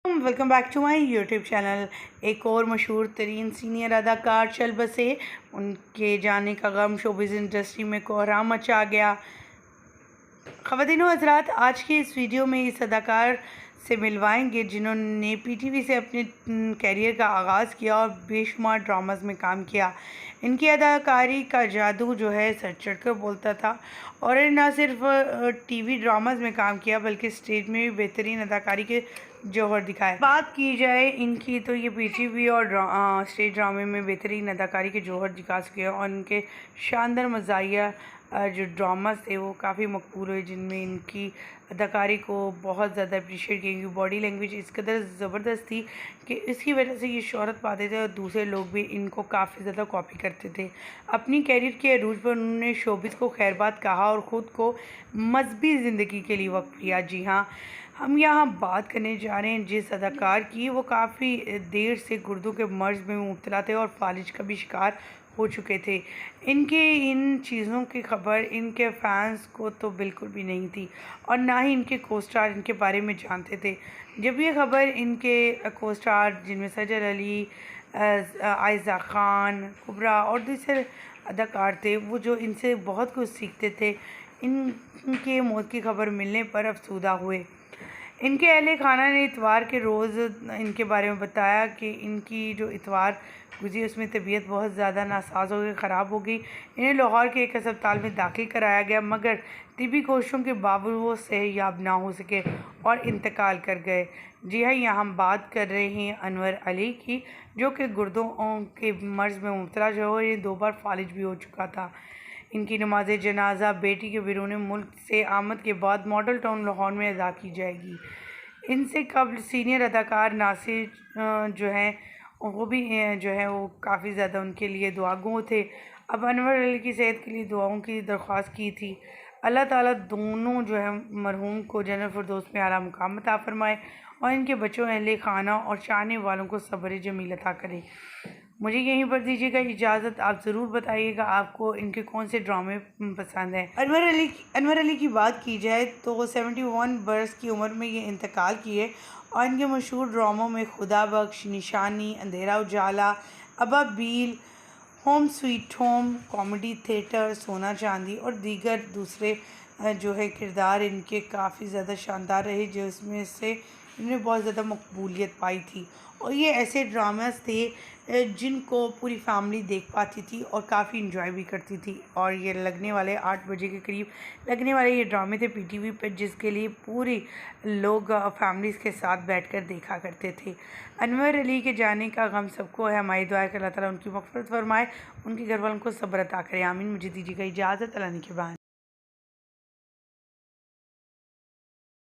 Welcome back to my YouTube channel. एक और मशहूर तरीन सीनियर अदाकार चल बसे, उनके जाने का गम शोबिज़ इंडस्ट्री में कोहराम मचा गया। ख़वातीन व हज़रात, आज के इस वीडियो में इस अदाकार से मिलवाएंगे जिन्होंने पीटीवी से अपने कैरियर का आगाज़ किया और बेशुमार ड्रामास में काम किया। इनकी अदाकारी का जादू जो है सर चढ़कर बोलता था और न सिर्फ टीवी ड्रामास में काम किया बल्कि स्टेज में भी बेहतरीन अदाकारी के जौहर दिखाए। बात की जाए इनकी तो ये पीटीवी और स्टेज ड्रामे में बेहतरीन अदाकारी के जौहर दिखा चुके हैं और इनके शानदार मज़ाहिया जो ड्रामास थे वो काफ़ी मकबूल हुए, जिनमें इनकी अदाकारी को बहुत ज़्यादा अप्रिशिएट किया। इनकी बॉडी लैंग्वेज इस कदर ज़बरदस्त थी कि इसकी वजह से ये शोहरत पाते थे और दूसरे लोग भी इनको काफ़ी ज़्यादा कॉपी करते थे। अपनी कैरियर के अरूज पर उन्होंने शोबिज़ को खैरबाद कहा और ख़ुद को मजहबी ज़िंदगी के लिए वक्फ किया। जी हाँ, हम यहाँ बात करने जा रहे हैं जिस अदाकार की, वो काफ़ी देर से गुर्दों के मर्ज़ में मुब्तला थे और फालिज का भी शिकार हो चुके थे। इनके इन चीज़ों की खबर इनके फैंस को तो बिल्कुल भी नहीं थी और ना ही इनके को स्टार इनके बारे में जानते थे। जब ये खबर इनके को स्टार जिनमें सजर अली, आयज़ा खान, कुबरा और दूसरे अदाकार थे, वो जो इनसे बहुत कुछ सीखते थे, इनके मौत की खबर मिलने पर अफसुदा हुए। इनके अहले खाना ने इतवार के रोज़ इनके बारे में बताया कि इनकी जो इतवार गुजरी उसमें तबीयत बहुत ज़्यादा नासाज हो गई, ख़राब हो गई। इन्हें लाहौर के एक अस्पताल में दाखिल कराया गया मगर तिब्बी कोशिशों के बावजूद वो सेहतयाब ना हो सके और इंतकाल कर गए। जी हाँ, यहाँ हम बात कर रहे हैं अनवर अली की, जो कि गुर्दों के मर्ज़ में मुब्तला जो हो, ये 2 बार फालिज भी हो चुका था। इनकी नमाज जनाजा बेटी के बिरून मुल्क से आमद के बाद मॉडल टाउन लाहौर में अदा की जाएगी। इनसे कबल सीनियर अदाकार नासिर जो हैं वो भी जो है वो काफ़ी ज़्यादा उनके लिए दुआगो थे। अब अनवर अली की सेहत के लिए दुआओं की दरख्वास्त की थी। अल्लाह ताला दोनों जो है मरहूम को जन्नत फिरदौस में आला मुकाम अता फरमाए और इनके बच्चों, अहले खाना और चाहने वालों को सब्र जमील अता करे। मुझे यहीं पर दीजिएगा इजाज़त। आप ज़रूर बताइएगा आपको इनके कौन से ड्रामे पसंद हैं। अनवर अली की बात की जाए तो 71 बरस की उम्र में ये इंतकाल किए और इनके मशहूर ड्रामों में खुदा Bakhsh, Nishani, Andhera Ujala, Ababeel, home sweet home, comedy theatre, Sona Chandi और दीगर दूसरे जो है किरदार इनके काफ़ी ज़्यादा शानदार रहे, जिसमें से इन्होंने बहुत ज़्यादा मकबूलियत पाई थी। और ये ऐसे ड्रामास थे जिनको पूरी फैमिली देख पाती थी और काफ़ी इंजॉय भी करती थी। और ये लगने वाले 8 बजे के करीब लगने वाले ये ड्रामे थे पीटीवी पर, जिसके लिए पूरी लोग फैमिलीज़ के साथ बैठकर देखा करते थे। अनवर अली के जाने का गम सबको है। हमारी दुआ है कि अल्लाह ताला उनकी मग़फ़िरत फरमाए, उनके घर वालों को सब्र अता करे। आमीन। मुझे दीजिएगा इजाज़त। अल्लाह के बाद।